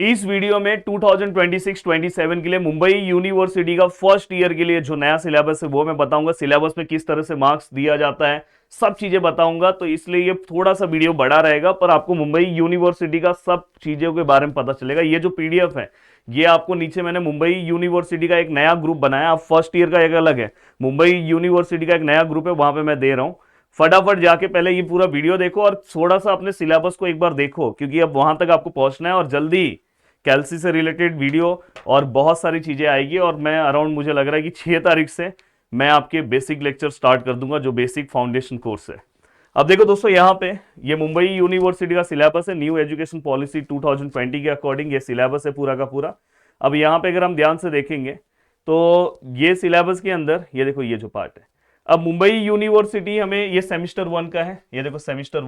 इस वीडियो में 2026-27 के लिए मुंबई यूनिवर्सिटी का फर्स्ट ईयर के लिए जो नया सिलेबस है वो मैं बताऊंगा। सिलेबस में किस तरह से मार्क्स दिया जाता है, सब चीजें बताऊंगा। तो इसलिए ये थोड़ा सा वीडियो बड़ा रहेगा, पर आपको मुंबई यूनिवर्सिटी का सब चीजों के बारे में पता चलेगा। ये जो पीडीएफ है, ये आपको नीचे मैंने मुंबई यूनिवर्सिटी का एक नया ग्रुप बनाया। आप फर्स्ट ईयर का एक अलग है, मुंबई यूनिवर्सिटी का एक नया ग्रुप है, वहां पे मैं दे रहा हूं। फटाफट जाके पहले ये पूरा वीडियो देखो और थोड़ा सा अपने सिलेबस को एक बार देखो, क्योंकि अब वहां तक आपको पहुंचना है। और जल्दी कैल्सी से रिलेटेड वीडियो और बहुत सारी चीजें आएगी। और मैं अराउंड, मुझे लग रहा है कि 6 तारीख से मैं आपके बेसिक लेक्चर स्टार्ट कर दूंगा, जो बेसिक फाउंडेशन कोर्स है। अब देखो दोस्तों, यहाँ पे ये मुंबई यूनिवर्सिटी का सिलेबस है, न्यू एजुकेशन पॉलिसी 2020 के अकॉर्डिंग ये सिलेबस है पूरा का पूरा। अब यहाँ पे अगर हम ध्यान से देखेंगे तो ये सिलेबस के अंदर ये देखो, ये जो पार्ट है, अब मुंबई यूनिवर्सिटी हमें, ये सेमिस्टर 1 का है, ये देखो सेमिस्टर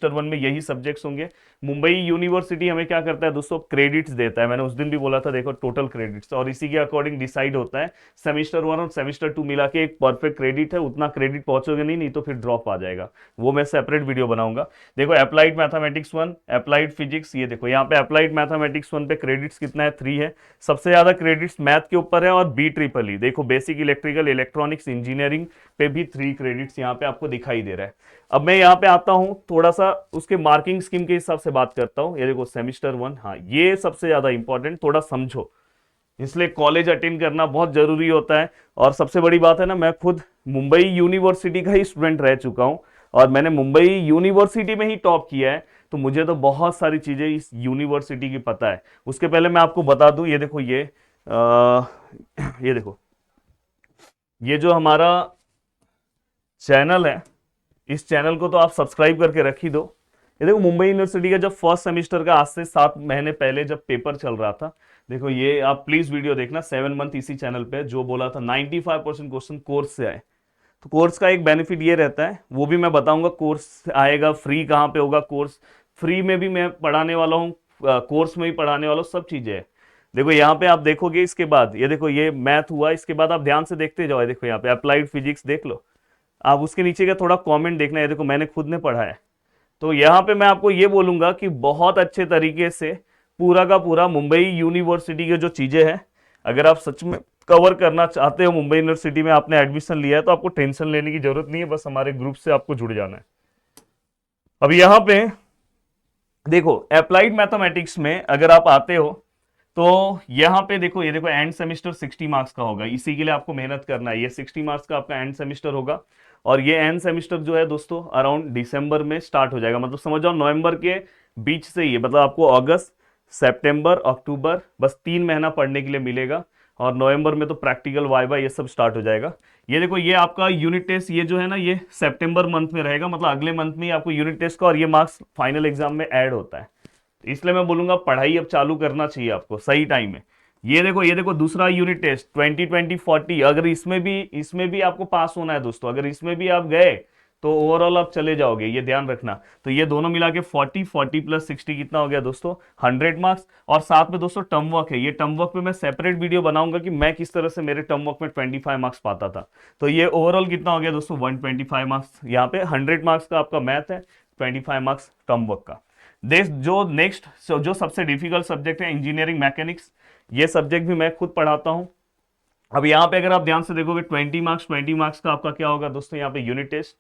1 में यही सब्जेक्ट्स होंगे। मुंबई यूनिवर्सिटी हमें क्या करता है दोस्तों, क्रेडिट्स देता है। मैंने उस दिन भी बोला था, देखो टोटल क्रेडिट्स, और इसी के अकॉर्डिंग डिसाइड होता है। सेमिस्टर 1 और सेमिस्टर 2 मिला के एक परफेक्ट क्रेडिट है, उतना क्रेडिट पहुंचोगे नहीं तो फिर ड्रॉप आ जाएगा। वो मैं सेपरेट वीडियो बनाऊंगा। देखो अप्लाइड मैथमेटिक्स 1, अप्लाइड फिजिक्स, ये देखो यहाँ पे अप्लाइड मैथमेटिक्स 1 पे क्रेडिट्स कितना है, 3 है। सबसे ज्यादा क्रेडिट्स मैथ के ऊपर है। और बी ट्रिपल ई देखो, बेसिक इलेक्ट्रिकल इलेक्ट्रॉनिक्स इंजीनियरिंग पे भी 3 क्रेडिट्स यहाँ पे आपको दिखाई दे रहा है। अब मैं यहाँ पे आता हूँ, थोड़ा सा उसके मार्किंग स्कीम के हिसाब से बात करता हूँ। ये देखो सेमिस्टर 1, हाँ ये सबसे ज्यादा इंपॉर्टेंट, थोड़ा समझो, इसलिए कॉलेज अटेंड करना बहुत जरूरी होता है। और सबसे बड़ी बात है ना, मैं खुद मुंबई यूनिवर्सिटी का ही स्टूडेंट रह चुका हूं और मैंने मुंबई यूनिवर्सिटी में ही टॉप किया है, तो मुझे तो बहुत सारी चीजें इस यूनिवर्सिटी की पता है। उसके पहले मैं आपको बता दूं, ये देखो ये देखो, ये जो हमारा चैनल है, इस चैनल को तो आप सब्सक्राइब करके रख ही दो। ये देखो मुंबई यूनिवर्सिटी का जब फर्स्ट सेमिस्टर का आज से 7 महीने पहले जब पेपर चल रहा था, देखो ये आप प्लीज वीडियो देखना, 7 मंथ इसी चैनल पे, जो बोला था 95% क्वेश्चन कोर्स से आए। तो कोर्स का एक बेनिफिट ये रहता है, वो भी मैं बताऊंगा, कोर्स आएगा फ्री कहाँ पे होगा। कोर्स फ्री में भी मैं पढ़ाने वाला हूँ, कोर्स में भी पढ़ाने वाला हूँ, सब चीजें है। देखो यहाँ पे आप देखोगे, इसके बाद ये देखो ये मैथ हुआ, इसके बाद आप ध्यान से देखते जाओ। देखो यहाँ पे अप्लाइड फिजिक्स देख लो, आप उसके नीचे का थोड़ा कमेंट देखना है। देखो मैंने खुद ने पढ़ा है, तो यहाँ पे मैं आपको ये बोलूंगा कि बहुत अच्छे तरीके से पूरा का पूरा मुंबई यूनिवर्सिटी की जो चीजें हैं, अगर आप सच में कवर करना चाहते हो, मुंबई यूनिवर्सिटी में आपने एडमिशन लिया है, तो आपको टेंशन लेने की जरूरत नहीं है, बस हमारे ग्रुप से आपको जुड़ जाना है। अब यहाँ पे देखो अप्लाइड मैथमेटिक्स में अगर आप आते हो, तो यहाँ पे देखो, ये देखो एंड सेमिस्टर 60 मार्क्स का होगा, इसी के लिए आपको मेहनत करना है। ये 60 मार्क्स का आपका एंड सेमिस्टर होगा। और ये एंड सेमिस्टर जो है दोस्तों अराउंड दिसंबर में स्टार्ट हो जाएगा, मतलब समझ जाओ नवंबर के बीच से ही, मतलब आपको अगस्त सितंबर अक्टूबर बस 3 महीना पढ़ने के लिए मिलेगा। और नवंबर में तो प्रैक्टिकल वाइवा ये सब स्टार्ट हो जाएगा। ये देखो ये आपका यूनिट टेस्ट, ये जो है ना, ये सितंबर मंथ में रहेगा, मतलब अगले मंथ में ही आपको यूनिट टेस्ट का और ये मार्क्स फाइनल एग्जाम में ऐड होता है। इसलिए मैं बोलूंगा पढ़ाई अब चालू करना चाहिए आपको सही टाइम में। ये देखो दूसरा यूनिट टेस्ट 20-20-40, अगर इसमें भी आपको पास होना है दोस्तों, अगर इसमें भी आप गए तो ओवरऑल आप चले जाओगे, ये ध्यान रखना। तो ये दोनों मिला के 40 प्लस 60 कितना हो गया दोस्तों, 100 मार्क्स। और साथ में दोस्तों टर्म वर्क है, ये टर्म वर्क पे मैं सेपरेट वीडियो बनाऊंगा कि मैं किस तरह से मेरे टर्म वर्क में 25 मार्क्स पाता था। तो ये ओवरऑल कितना हो गया दोस्तों, 125 मार्क्स। यहाँ पे 100 मार्क्स का आपका मैथ है, 25 मार्क्स टर्म वर्क का। जो नेक्स्ट जो सबसे डिफिकल्ट सब्जेक्ट है इंजीनियरिंग मैकेनिक्स, ये सब्जेक्ट भी मैं खुद पढ़ाता हूं। अब यहाँ पे अगर आप ध्यान से देखोगे 20 मार्क्स का आपका क्या होगा दोस्तों, यहाँ पे यूनिट टेस्ट।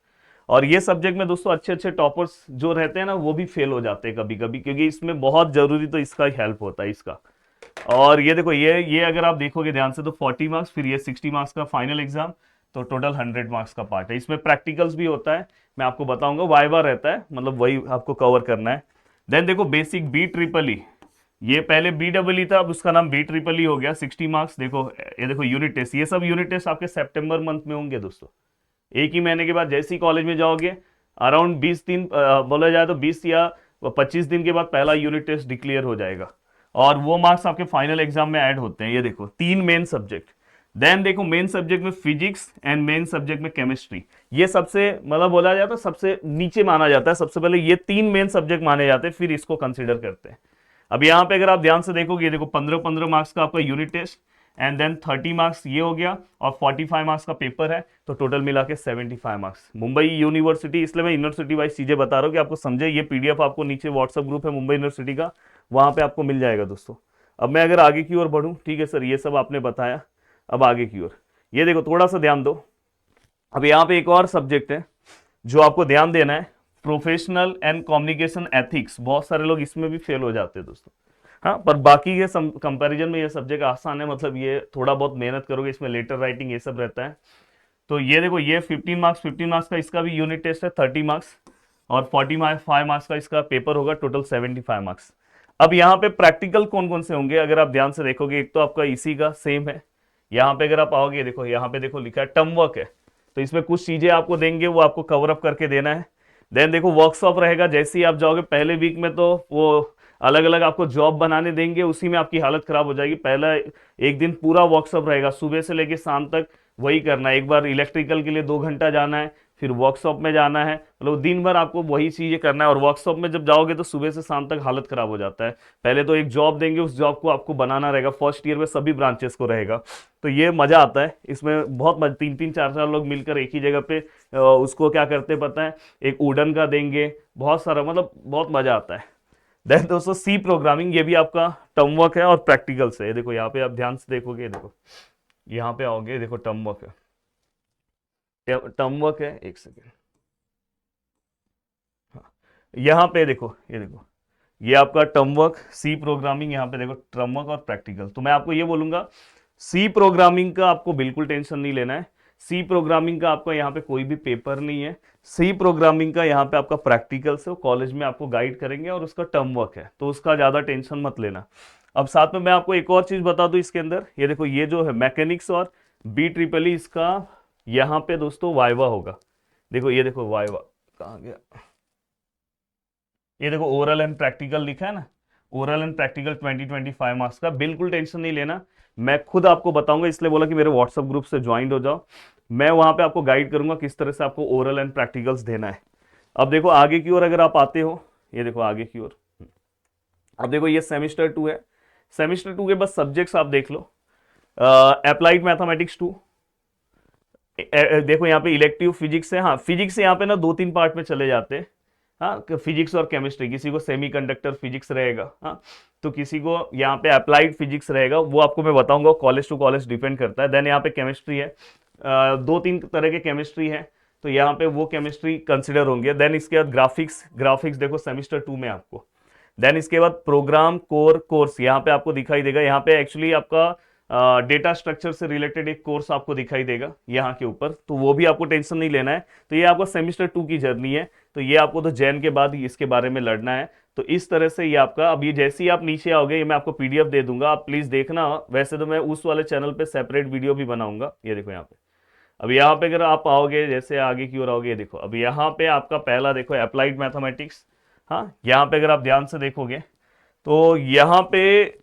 और ये सब्जेक्ट में दोस्तों अच्छे अच्छे टॉपर्स जो रहते हैं ना, वो भी फेल हो जाते हैं कभी कभी, क्योंकि इसमें बहुत जरूरी तो इसका ही हेल्प होता है इसका। और ये देखो ये अगर आप देखोगे ध्यान से तो 40 मार्क्स, फिर ये 60 मार्क्स का फाइनल एग्जाम, तो टोटल 100 मार्क्स का पार्ट है। इसमें प्रैक्टिकल्स भी होता है, मैं आपको बताऊंगा, वाइवा रहता है, मतलब वही आपको कवर करना है। देन देखो बेसिक बी ट्रिपल ई, ये पहले बी डबल ई था, अब उसका नाम बी ट्रिपल ई हो गया, 60 मार्क्स। देखो ये देखो यूनिट टेस्ट, ये सब यूनिट टेस्ट आपके सितंबर मंथ में होंगे दोस्तों। एक ही महीने के बाद जैसे ही कॉलेज में जाओगे, अराउंड 20 दिन बोला जाए तो 20 या 25 दिन के बाद पहला यूनिट टेस्ट डिक्लेयर हो जाएगा, और वो मार्क्स आपके फाइनल एग्जाम में ऐड होते हैं। ये देखो 3 मेन सब्जेक्ट। देन देखो मेन सब्जेक्ट में फिजिक्स एंड मेन सब्जेक्ट में केमिस्ट्री, ये सबसे मतलब बोला जाता है सबसे नीचे माना जाता है। सबसे पहले ये 3 मेन सब्जेक्ट माने जाते हैं, फिर इसको कंसिडर करते हैं। अब यहाँ पे अगर आप ध्यान से देखोगे, ये देखो 15-15 मार्क्स का आपका unit test and then 30 marks ये हो गया और 45 मार्क्स का पेपर है, तो टोटल मिला के 75 मार्क्स। मुंबई यूनिवर्सिटी, इसलिए मैं यूनिवर्सिटी वाइज चीजें बता रहा हूँ कि आपको समझे। ये पीडीएफ आपको नीचे व्हाट्सएप ग्रुप है मुंबई यूनिवर्सिटी का, वहां पे आपको मिल जाएगा दोस्तों। अब मैं अगर आगे की ओर बढ़ूं, ठीक है सर ये सब आपने बताया, अब आगे की ओर ये देखो थोड़ा सा ध्यान दो। अब यहाँ पे एक और सब्जेक्ट है जो आपको ध्यान देना है, प्रोफेशनल एंड कम्युनिकेशन एथिक्स। बहुत सारे लोग इसमें भी फेल हो जाते हैं दोस्तों। हाँ, पर बाकी के कंपैरिजन में ये सब्जेक्ट आसान है, मतलब ये थोड़ा बहुत मेहनत करोगे, इसमें लेटर राइटिंग ये सब रहता है। तो ये देखो ये 15 मार्क्स का इसका भी यूनिट टेस्ट है, 30 मार्क्स, और 45 मार्क्स का इसका पेपर होगा, टोटल 75 मार्क्स। अब यहाँ पे प्रैक्टिकल कौन कौन से होंगे अगर आप ध्यान से देखोगे, एक तो आपका इसी का सेम है। यहाँ पे अगर आप आओगे, देखो यहाँ पे देखो लिखा है टर्म वर्क है, तो इसमें कुछ चीजें आपको देंगे, वो आपको कवर अप करके देना है। देन देखो वर्कशॉप रहेगा, जैसे ही आप जाओगे पहले वीक में तो वो अलग अलग आपको जॉब बनाने देंगे, उसी में आपकी हालत खराब हो जाएगी। पहला एक दिन पूरा वर्कशॉप रहेगा, सुबह से लेकर शाम तक वही करना है। एक बार इलेक्ट्रिकल के लिए 2 घंटा जाना है, फिर वर्कशॉप में जाना है, मतलब दिन भर आपको वही चीजें करना है। और वर्कशॉप में जब जाओगे तो सुबह से शाम तक हालत खराब हो जाता है। पहले तो एक जॉब देंगे, उस जॉब को आपको बनाना रहेगा, फर्स्ट ईयर में सभी ब्रांचेस को रहेगा, तो ये मजा आता है इसमें बहुत मजा। 3-3 4-4 लोग मिलकर एक ही जगह पे उसको क्या करते पता है, एक वुडन का देंगे, बहुत सारा, मतलब बहुत मजा आता है। देन दोस्तों सी प्रोग्रामिंग, ये भी आपका टर्म वर्क है और प्रैक्टिकल से। देखो यहाँ पे आप ध्यान से देखोगे, देखो यहाँ पे आओगे, देखो टर्म वर्क है, टर्म वर्क है, एक सेकेंड, हाँ यहाँ पे देखो, ये देखो ये आपका टर्म वर्क, सी प्रोग्रामिंग, यहाँ पे देखो टर्म वर्क और प्रैक्टिकल। तो मैं आपको ये बोलूंगा, सी प्रोग्रामिंग का आपको बिल्कुल टेंशन नहीं लेना है। सी प्रोग्रामिंग का आपका यहाँ पे कोई भी पेपर नहीं है। सी प्रोग्रामिंग का यहाँ पे आपका प्रैक्टिकल से कॉलेज में आपको गाइड करेंगे, और उसका टर्म वर्क है, तो उसका ज्यादा टेंशन मत लेना। अब साथ में मैं आपको एक और चीज बता दूं इसके अंदर, ये देखो ये जो है मैकेनिक्स और BEEE, इसका यहाँ पे दोस्तों वाइवा होगा। देखो ये देखो वाइवा कहाँ गया, ये देखो ओरल एंड प्रैक्टिकल लिखा है ना, ओरल एंड प्रैक्टिकल 20-25 मार्क्स का। बिल्कुल टेंशन नहीं लेना, मैं खुद आपको बताऊंगा, इसलिए बोला कि मेरे व्हाट्सएप ग्रुप से ज्वाइन हो जाओ। मैं वहां पे आपको गाइड करूंगा किस तरह से आपको ओरल एंड प्रैक्टिकल्स देना है। अब देखो आगे की ओर अगर आप आते हो, ये देखो आगे की ओर, अब देखो ये सेमिस्टर 2 है। सेमिस्टर 2 के बस सब्जेक्ट्स आप देख लो, अप्लाइड मैथमेटिक्स 2, देखो यहाँ पे इलेक्टिव फिजिक्स है। हाँ फिजिक्स यहाँ पे ना 2-3 पार्ट में चले जाते हैं। हाँ फिजिक्स और केमिस्ट्री, किसी को सेमीकंडक्टर फिजिक्स रहेगा, हाँ तो किसी को यहाँ पे अप्लाइड फिजिक्स रहेगा, वो आपको मैं बताऊंगा, कॉलेज टू कॉलेज डिपेंड करता है। देन यहाँ पे केमिस्ट्री है, 2-3 तरह के केमिस्ट्री है, तो यहाँ पे वो केमिस्ट्री कंसिडर होंगे। देन इसके बाद ग्राफिक्स, ग्राफिक्स देखो सेमिस्टर 2 में आपको। देन इसके बाद प्रोग्राम कोर कोर्स यहाँ पे आपको दिखाई देगा, यहाँ पे एक्चुअली आपका डेटा स्ट्रक्चर से रिलेटेड एक कोर्स आपको दिखाई देगा यहाँ के ऊपर, तो वो भी आपको टेंशन नहीं लेना है। तो ये आपका सेमिस्टर 2 की जर्नी है, तो ये आपको तो जैन के बाद ही इसके बारे में लड़ना है। तो इस तरह से ये आपका, अब ये जैसे ही आप नीचे आओगे, ये मैं आपको पीडीएफ दे दूंगा, आप प्लीज देखना। वैसे तो मैं उस वाले चैनल पे सेपरेट वीडियो भी बनाऊंगा। ये देखो यहाँ पे, अब यहाँ पे अगर आप आओगे, जैसे आगे की ओर आओगे, देखो अब यहाँ पे आपका पहला देखो अप्लाइड मैथमेटिक्स। हाँ यहाँ पे अगर आप ध्यान से देखोगे तो यहाँ पे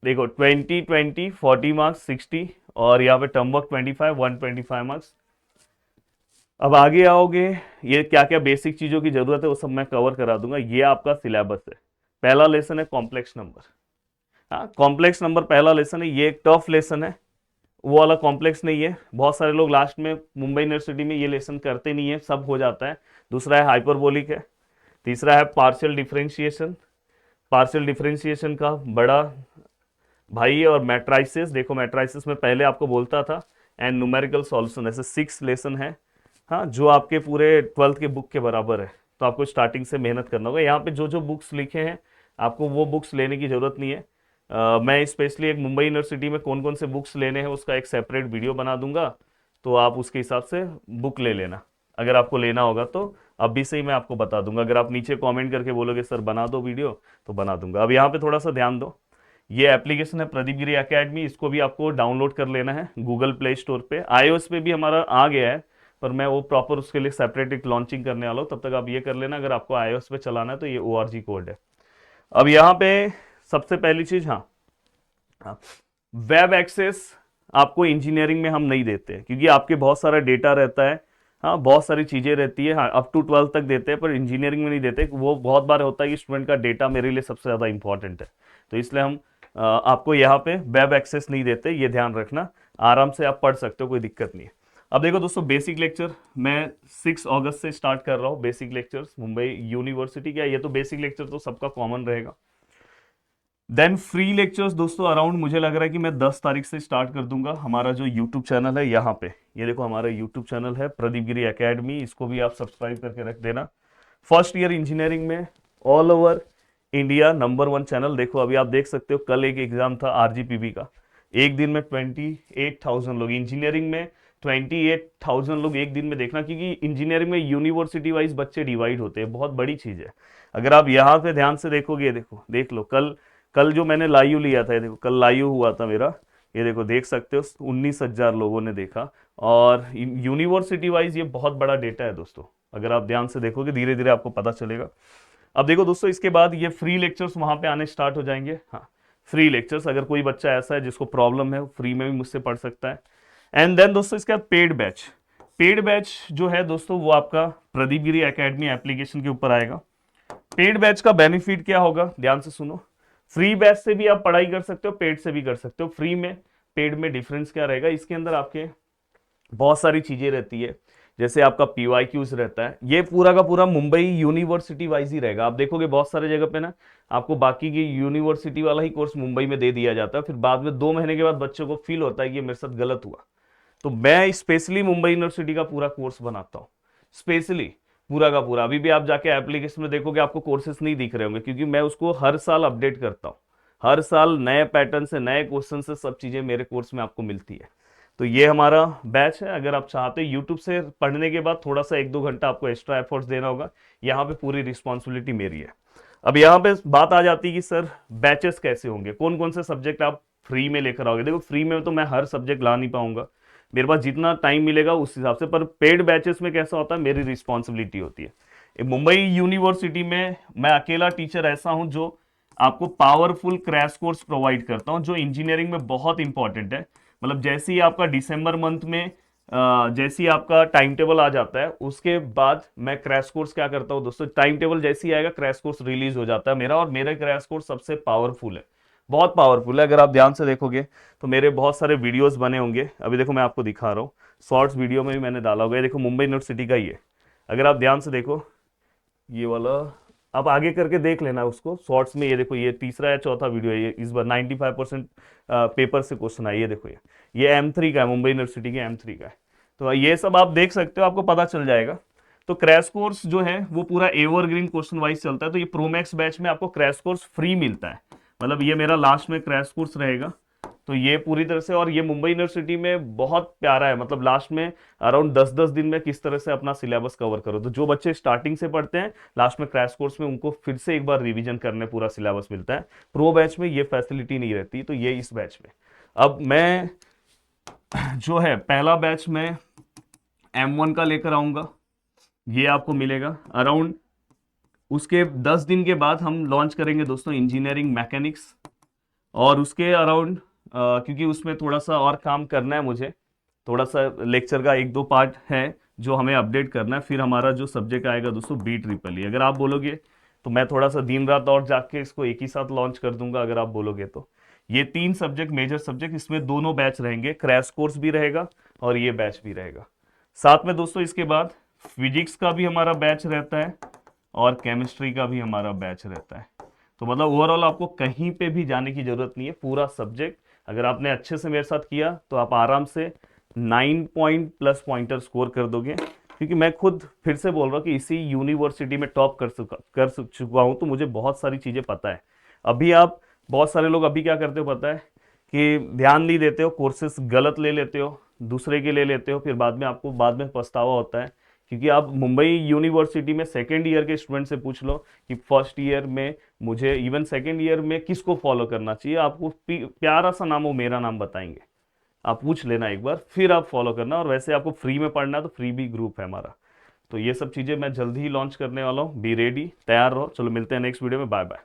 देखो 20-20 40 मार्क्स 60, और यहाँ पे टर्म वर्क 25 125 मार्क्स। अब आगे आओगे, ये क्या क्या बेसिक चीजों की जरूरत है वो सब मैं कवर करा दूंगा। ये आपका सिलेबस है। पहला लेसन है कॉम्प्लेक्स नंबर। हाँ कॉम्प्लेक्स नंबर पहला लेसन है, ये एक टफ लेसन है, वो वाला कॉम्प्लेक्स नहीं है। बहुत सारे लोग लास्ट में मुंबई यूनिवर्सिटी में ये लेसन करते नहीं है, सब हो जाता है। दूसरा है हाइपरबोलिक है। तीसरा है पार्शियल डिफरेंशिएशन, पार्शियल डिफरेंशिएशन का बड़ा भाई। और मैट्राइसिस, देखो मैट्राइसिस में पहले आपको बोलता था, एंड न्यूमेरिकल सॉल्यूशन, ऐसे 6 लेसन है। हाँ जो आपके पूरे 12th के बुक के बराबर है, तो आपको स्टार्टिंग से मेहनत करना होगा। यहाँ पे जो जो बुक्स लिखे हैं आपको वो बुक्स लेने की जरूरत नहीं है। मैं स्पेशली एक मुंबई यूनिवर्सिटी में कौन कौन से बुक्स लेने हैं उसका एक सेपरेट वीडियो बना दूंगा, तो आप उसके हिसाब से बुक ले लेना। अगर आपको लेना होगा तो अभी से ही मैं आपको बता दूंगा। अगर आप नीचे कमेंट करके बोलोगे सर बना दो वीडियो, तो बना दूंगा। अब यहाँ पे थोड़ा सा ध्यान दो, ये एप्लीकेशन है प्रदीप गिरी एकेडमी, इसको भी आपको डाउनलोड कर लेना है गूगल प्ले स्टोर पे। iOS पे भी हमारा आ गया है, पर मैं वो प्रॉपर उसके लिए सेपरेट एक लॉन्चिंग करने वाला हूँ, तब तक आप ये कर लेना। अगर आपको iOS पे चलाना है तो ये ORG कोड है। अब यहाँ पे सबसे पहली चीज, हाँ वेब एक्सेस आपको इंजीनियरिंग में हम नहीं देते, क्योंकि आपके बहुत सारा डेटा रहता है, हाँ बहुत सारी चीजें रहती है। हाँ अप टू 12 तक देते हैं, पर इंजीनियरिंग में नहीं देते। वो बहुत बार होता है कि स्टूडेंट का डेटा मेरे लिए सबसे ज्यादा इंपॉर्टेंट है, तो इसलिए हम आपको यहाँ पे वेब एक्सेस नहीं देते, ये ध्यान रखना। आराम से आप पढ़ सकते हो, कोई दिक्कत नहीं है। अब देखो दोस्तों, बेसिक लेक्चर मैं 6 अगस्त से स्टार्ट कर रहा हूँ। बेसिक लेक्चर्स मुंबई यूनिवर्सिटी का, ये तो बेसिक लेक्चर तो सबका कॉमन रहेगा। देन फ्री लेक्चर्स दोस्तों अराउंड मुझे लग रहा है कि मैं 10 तारीख से स्टार्ट कर दूंगा। हमारा जो यूट्यूब चैनल है यहाँ पे, ये देखो हमारा यूट्यूब चैनल है प्रदीप गिरी एकेडमी, इसको भी आप सब्सक्राइब करके रख देना। फर्स्ट ईयर इंजीनियरिंग में all over India number 1 channel. देखो अभी आप देख सकते हो, कल एक एग्जाम था आरजीपीबी का, एक दिन में 28,000 लोग, इंजीनियरिंग में 28,000 लोग एक दिन में। देखना, क्योंकि इंजीनियरिंग में यूनिवर्सिटी वाइज बच्चे डिवाइड होते हैं, बहुत बड़ी चीज है। अगर आप यहाँ पे ध्यान से देखोगे, ये देखो देख लो, कल कल जो मैंने लाइव लिया था, ये देखो कल लाइव हुआ था मेरा, ये देखो देख सकते हो 19,000 लोगों ने देखा। और यूनिवर्सिटी वाइज ये बहुत बड़ा डेटा है दोस्तों, अगर आप ध्यान से देखोगे धीरे धीरे आपको पता चलेगा। अब देखो दोस्तों, इसके बाद ये फ्री लेक्चर्स वहां पे आने स्टार्ट हो जाएंगे। हाँ, फ्री लेक्चर्स, अगर कोई बच्चा ऐसा है जिसको प्रॉब्लम है, फ्री में भी मुझसे पढ़ सकता है। एंड देन दोस्तों इसके बाद पेड बैच। पेड बैच जो है दोस्तों वो आपका प्रदीप गिरी एकेडमी एप्लीकेशन के ऊपर आएगा। पेड बैच का बेनिफिट क्या होगा, ध्यान से सुनो। फ्री बैच से भी आप पढ़ाई कर सकते हो, पेड से भी कर सकते हो। फ्री में पेड में डिफरेंस क्या रहेगा, इसके अंदर आपके बहुत सारी चीजें रहती है। जैसे आपका पीवाईक्यूज रहता है, ये पूरा का पूरा मुंबई यूनिवर्सिटी वाइज ही रहेगा। आप देखोगे बहुत सारे जगह पे ना आपको बाकी की यूनिवर्सिटी वाला ही कोर्स मुंबई में दे दिया जाता है, फिर बाद में 2 महीने के बाद बच्चों को फील होता है कि ये मेरे साथ गलत हुआ। तो मैं स्पेशली मुंबई यूनिवर्सिटी का पूरा कोर्स बनाता हूँ, स्पेशली पूरा का पूरा। अभी भी आप जाके एप्लीकेशन में देखोगे आपको कोर्सेस नहीं दिख रहे होंगे, क्योंकि मैं उसको हर साल अपडेट करता हूँ। हर साल नए पैटर्न से, नए क्वेश्चन से सब चीजें मेरे कोर्स में आपको मिलती है। तो ये हमारा बैच है। अगर आप चाहते हो यूट्यूब से पढ़ने के बाद थोड़ा सा 1-2 घंटा आपको एक्स्ट्रा एफर्ट्स देना होगा, यहाँ पे पूरी रिस्पॉन्सिबिलिटी मेरी है। अब यहाँ पे बात आ जाती है कि सर बैचेस कैसे होंगे, कौन कौन से सब्जेक्ट आप फ्री में लेकर आओगे। देखो फ्री में तो मैं हर सब्जेक्ट ला नहीं पाऊंगा, मेरे पास जितना टाइम मिलेगा उस हिसाब से। पर पेड बैचेस में कैसा होता है, मेरी रिस्पॉन्सिबिलिटी होती है। मुंबई यूनिवर्सिटी में मैं अकेला टीचर ऐसा हूं जो आपको पावरफुल क्रैश कोर्स प्रोवाइड करता हूं, जो इंजीनियरिंग में बहुत इंपॉर्टेंट है। मतलब जैसे ही आपका दिसंबर मंथ में जैसे ही आपका टाइम टेबल आ जाता है, उसके बाद मैं क्रैश कोर्स क्या करता हूं दोस्तों, टाइम टेबल जैसे ही आएगा क्रैश कोर्स रिलीज हो जाता है मेरा। और मेरा क्रैश कोर्स सबसे पावरफुल है, बहुत पावरफुल है। अगर आप ध्यान से देखोगे तो मेरे बहुत सारे वीडियोस बने होंगे। अभी देखो मैं आपको दिखा रहा हूँ, शॉर्ट्स वीडियो में भी मैंने डाला होगा। ये देखो मुंबई यूनिवर्सिटी का ही है, अगर आप ध्यान से देखो ये वाला, आप आगे करके देख लेना उसको शॉर्ट्स में। ये देखो ये तीसरा या चौथा वीडियो है, ये इस बार 95% पेपर से क्वेश्चन आए। ये देखो ये M3 का है, मुंबई यूनिवर्सिटी के M3 का है। तो ये सब आप देख सकते हो, आपको पता चल जाएगा। तो क्रैश कोर्स जो है वो पूरा एवरग्रीन क्वेश्चन वाइज चलता है। तो ये प्रोमैक्स बैच में आपको क्रैश कोर्स फ्री मिलता है, मतलब ये मेरा लास्ट में क्रैश कोर्स रहेगा। तो ये पूरी तरह से, और ये मुंबई यूनिवर्सिटी में बहुत प्यारा है, मतलब लास्ट में अराउंड 10-10 दिन में किस तरह से अपना सिलेबस कवर करो। तो जो बच्चे स्टार्टिंग से पढ़ते हैं, लास्ट में क्रैश कोर्स में उनको फिर से एक बार रिवीजन करने पूरा सिलेबस मिलता है। प्रो बैच में ये फैसिलिटी नहीं रहती, तो ये इस बैच में। अब मैं जो है पहला बैच में M1 का लेकर आऊंगा, ये आपको मिलेगा अराउंड। उसके 10 दिन के बाद हम लॉन्च करेंगे दोस्तों इंजीनियरिंग मैकेनिक्स। और उसके अराउंड क्योंकि उसमें थोड़ा सा और काम करना है मुझे, थोड़ा सा लेक्चर का 1-2 पार्ट है जो हमें अपडेट करना है। फिर हमारा जो सब्जेक्ट आएगा दोस्तों BEE। अगर आप बोलोगे तो मैं थोड़ा सा दिन रात और जाके इसको एक ही साथ लॉन्च कर दूंगा, अगर आप बोलोगे तो। ये 3 सब्जेक्ट, मेजर सब्जेक्ट, इसमें दोनों बैच रहेंगे, क्रैश कोर्स भी रहेगा और ये बैच भी रहेगा साथ में दोस्तों। इसके बाद फिजिक्स का भी हमारा बैच रहता है और केमिस्ट्री का भी हमारा बैच रहता है। तो मतलब ओवरऑल आपको कहीं पे भी जाने की जरूरत नहीं है। पूरा सब्जेक्ट अगर आपने अच्छे से मेरे साथ किया तो आप आराम से 9 पॉइंट प्लस पॉइंटर स्कोर कर दोगे। क्योंकि मैं खुद फिर से बोल रहा हूँ कि इसी यूनिवर्सिटी में टॉप कर चुका हूँ, तो मुझे बहुत सारी चीज़ें पता है। अभी आप बहुत सारे लोग अभी क्या करते हो पता है, कि ध्यान नहीं देते हो, कोर्सेस गलत ले लेते हो, दूसरे के ले लेते हो, फिर बाद में पछतावा होता है। क्योंकि आप मुंबई यूनिवर्सिटी में सेकेंड ईयर के स्टूडेंट से पूछ लो कि फर्स्ट ईयर में मुझे, इवन सेकेंड ईयर में किसको फॉलो करना चाहिए, आपको प्यारा सा नाम हो, मेरा नाम बताएंगे। आप पूछ लेना एक बार, फिर आप फॉलो करना। और वैसे आपको फ्री में पढ़ना है तो फ्री भी ग्रुप है हमारा। तो ये सब चीज़ें मैं जल्दी ही लॉन्च करने वाला हूँ, बी रेडी, तैयार रहो। चलो मिलते हैं नेक्स्ट वीडियो में, बाय बाय।